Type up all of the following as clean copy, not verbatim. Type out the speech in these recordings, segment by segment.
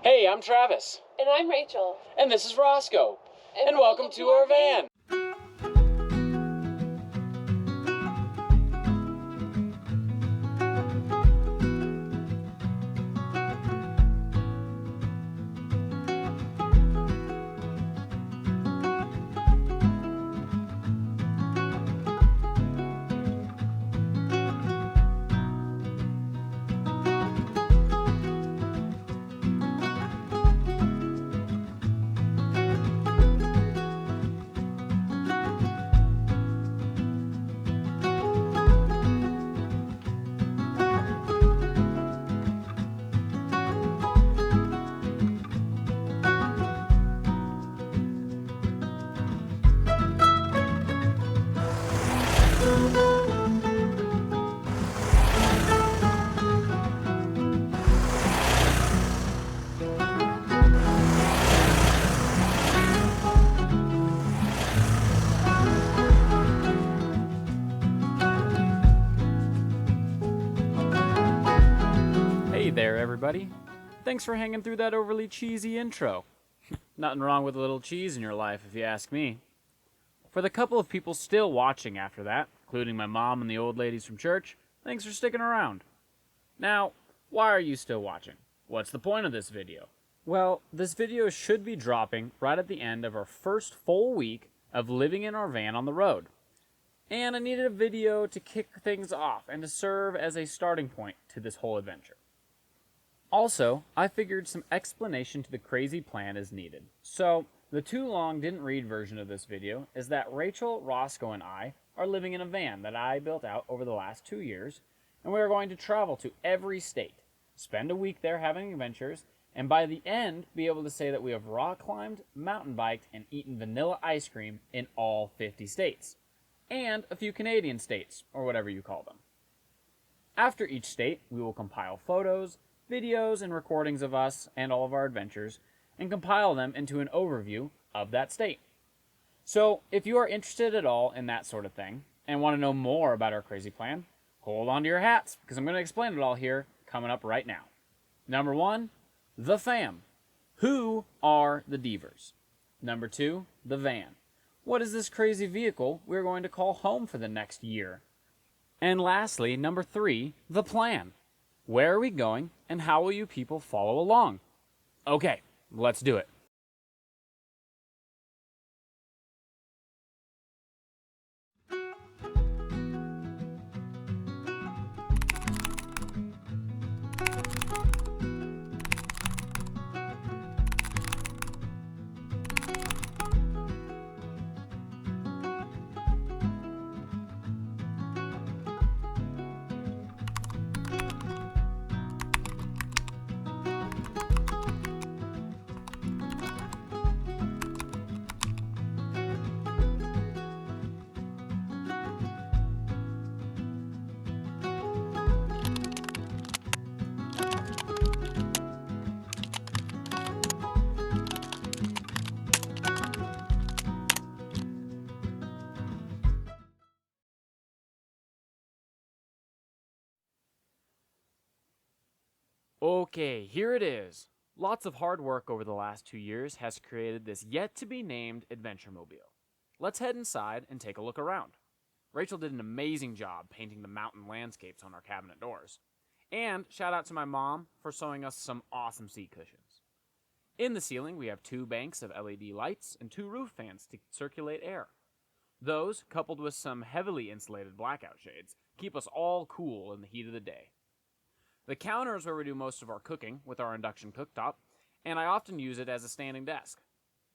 Hey, I'm Travis. And I'm Rachel. And this is Roscoe. And welcome to our van. Hey there, everybody. Thanks for hanging through that overly cheesy intro. Nothing wrong with a little cheese in your life, if you ask me. For the couple of people still watching after that, including my mom and the old ladies from church, thanks for sticking around. Now, why are you still watching? What's the point of this video? Well, this video should be dropping right at the end of our first full week of living in our van on the road. And I needed a video to kick things off and to serve as a starting point to this whole adventure. Also, I figured some explanation to the crazy plan is needed. So, the too long didn't read version of this video is that Rachel, Roscoe, and I are living in a van that I built out over the last 2 years, and we are going to travel to every state, spend a week there having adventures, and by the end be able to say that we have rock climbed, mountain biked, and eaten vanilla ice cream in all 50 states, and a few Canadian states, or whatever you call them. After each state, we will compile photos, videos, and recordings of us and all of our adventures, and compile them into an overview of that state. So, if you are interested at all in that sort of thing, and want to know more about our crazy plan, hold on to your hats, because I'm going to explain it all here, coming up right now. Number 1, the fam. Who are the Devers? Number 2, the van. What is this crazy vehicle we're going to call home for the next year? And lastly, number 3, the plan. Where are we going, and how will you people follow along? Okay, let's do it. Okay, here it is. Lots of hard work over the last 2 years has created this yet-to-be-named adventure mobile. Let's head inside and take a look around. Rachel did an amazing job painting the mountain landscapes on our cabinet doors. And shout out to my mom for sewing us some awesome seat cushions. In the ceiling, we have 2 banks of LED lights and 2 roof fans to circulate air. Those, coupled with some heavily insulated blackout shades, keep us all cool in the heat of the day. The counter is where we do most of our cooking with our induction cooktop, and I often use it as a standing desk.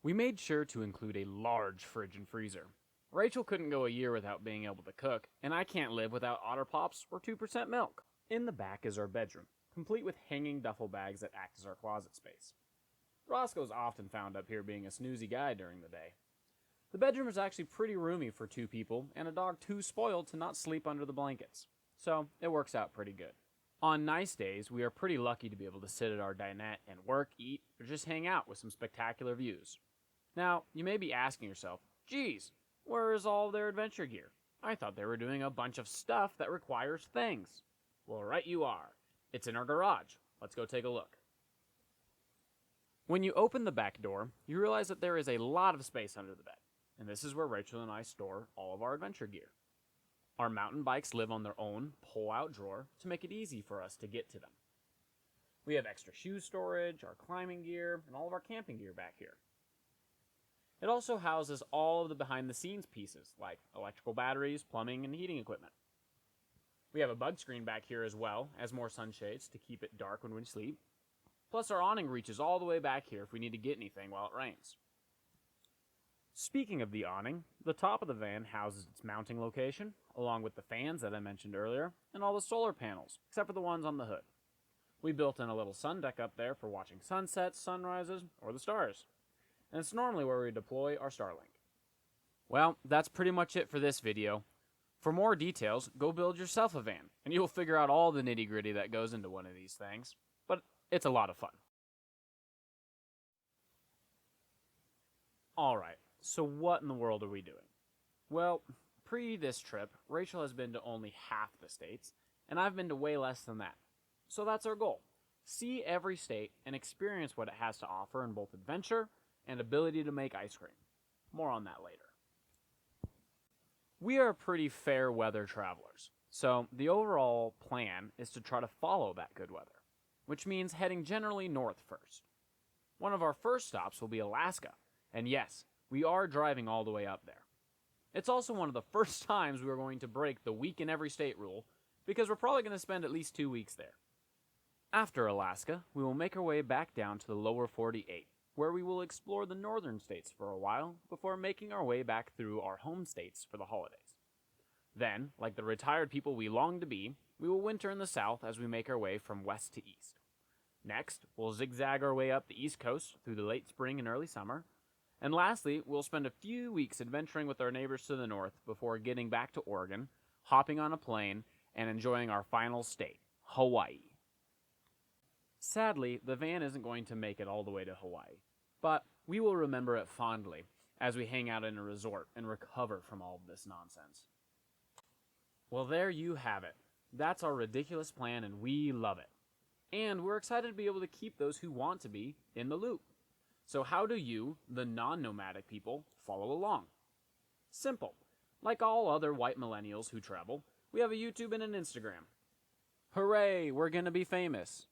We made sure to include a large fridge and freezer. Rachel couldn't go a year without being able to cook, and I can't live without Otter Pops or 2% milk. In the back is our bedroom, complete with hanging duffel bags that act as our closet space. Roscoe's often found up here being a snoozy guy during the day. The bedroom is actually pretty roomy for 2 people, and a dog too spoiled to not sleep under the blankets. So, it works out pretty good. On nice days, we are pretty lucky to be able to sit at our dinette and work, eat, or just hang out with some spectacular views. Now, you may be asking yourself, geez, where is all their adventure gear? I thought they were doing a bunch of stuff that requires things. Well, right you are. It's in our garage. Let's go take a look. When you open the back door, you realize that there is a lot of space under the bed, and this is where Rachel and I store all of our adventure gear. Our mountain bikes live on their own pull-out drawer to make it easy for us to get to them. We have extra shoe storage, our climbing gear, and all of our camping gear back here. It also houses all of the behind-the-scenes pieces, like electrical batteries, plumbing, and heating equipment. We have a bug screen back here as well, as more sunshades to keep it dark when we sleep. Plus our awning reaches all the way back here if we need to get anything while it rains. Speaking of the awning, the top of the van houses its mounting location, along with the fans that I mentioned earlier, and all the solar panels, except for the ones on the hood. We built in a little sun deck up there for watching sunsets, sunrises, or the stars. And it's normally where we deploy our Starlink. Well, that's pretty much it for this video. For more details, go build yourself a van, and you'll figure out all the nitty-gritty that goes into one of these things. But it's a lot of fun. Alright, so what in the world are we doing? Well, pre this trip, Rachel has been to only half the states, and I've been to way less than that. So that's our goal. See every state and experience what it has to offer in both adventure and ability to make ice cream. More on that later. We are pretty fair weather travelers, so the overall plan is to try to follow that good weather, which means heading generally north first. One of our first stops will be Alaska, and yes, we are driving all the way up there. It's also one of the first times we are going to break the week in every state rule, because we're probably going to spend at least 2 weeks there. After Alaska, we will make our way back down to the lower 48, where we will explore the northern states for a while before making our way back through our home states for the holidays. Then, like the retired people we long to be, we will winter in the south as we make our way from west to east. Next, we'll zigzag our way up the east coast through the late spring and early summer. And lastly, we'll spend a few weeks adventuring with our neighbors to the north before getting back to Oregon, hopping on a plane, and enjoying our final state, Hawaii. Sadly, the van isn't going to make it all the way to Hawaii, but we will remember it fondly as we hang out in a resort and recover from all of this nonsense. Well, there you have it. That's our ridiculous plan, and we love it. And we're excited to be able to keep those who want to be in the loop. So how do you, the non-nomadic people, follow along? Simple. Like all other white millennials who travel, we have a YouTube and an Instagram. Hooray, we're gonna be famous.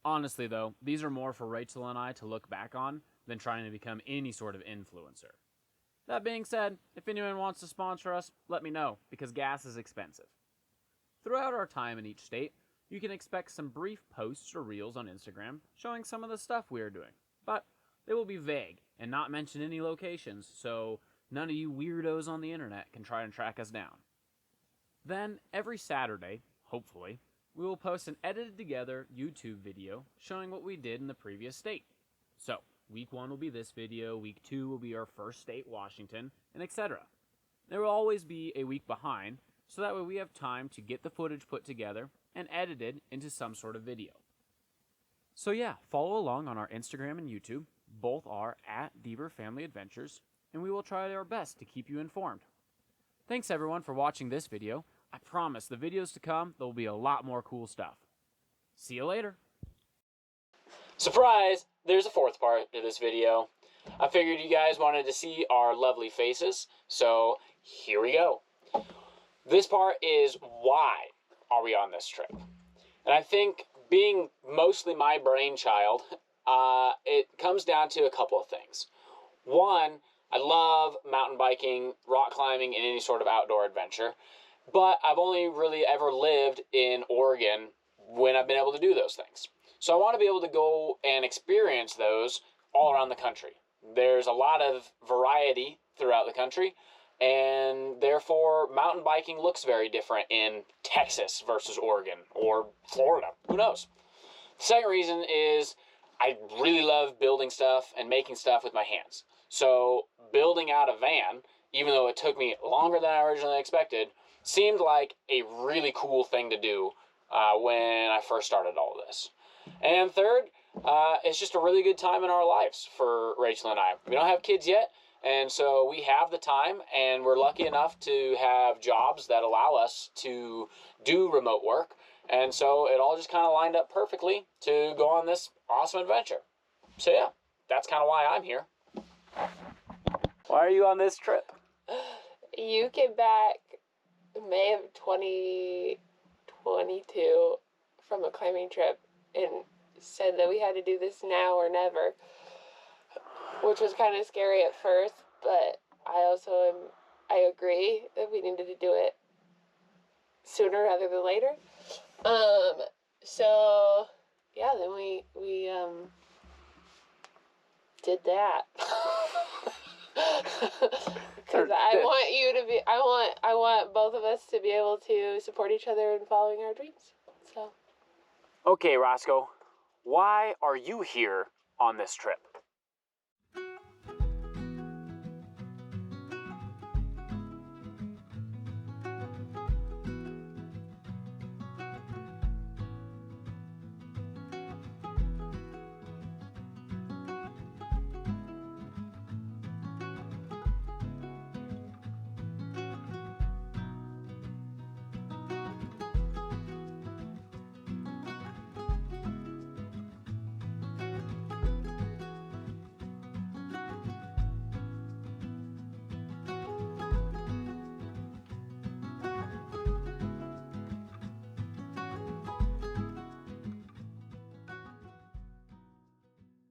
Honestly though, these are more for Rachel and I to look back on than trying to become any sort of influencer. That being said, if anyone wants to sponsor us, let me know, because gas is expensive. Throughout our time in each state, you can expect some brief posts or reels on Instagram showing some of the stuff we are doing, but they will be vague and not mention any locations, so none of you weirdos on the internet can try and track us down. Then, every Saturday, hopefully, we will post an edited together YouTube video showing what we did in the previous state. So, week 1 will be this video, week 2 will be our first state, Washington, and etc. There will always be a week behind, so that way we have time to get the footage put together and edited into some sort of video. So yeah, follow along on our Instagram and YouTube. Both are at Deaver Family Adventures, and we will try our best to keep you informed. Thanks everyone for watching this video. I promise the videos to come, there will be a lot more cool stuff. See you later. Surprise! There's a fourth part to this video. I figured you guys wanted to see our lovely faces, so here we go. This part is why are we on this trip? And I think being mostly my brainchild, it comes down to a couple of things. One, I love mountain biking, rock climbing, and any sort of outdoor adventure. But I've only really ever lived in Oregon when I've been able to do those things. So I want to be able to go and experience those all around the country. There's a lot of variety throughout the country, and therefore mountain biking looks very different in Texas versus Oregon or Florida. Who knows? The second reason is I really love building stuff and making stuff with my hands. So building out a van, even though it took me longer than I originally expected, seemed like a really cool thing to do when I first started all of this. And third, it's just a really good time in our lives for Rachel and I. We don't have kids yet, and so we have the time, and we're lucky enough to have jobs that allow us to do remote work. And so it all just kind of lined up perfectly to go on this awesome adventure. So yeah, that's kind of why I'm here. Why are you on this trip? You came back May of 2022 from a climbing trip and said that we had to do this now or never, which was kind of scary at first, but I agree that we needed to do it sooner rather than later. So yeah, then we did that. Because I want both of us to be able to support each other in following our dreams. So. Okay, Roscoe, why are you here on this trip?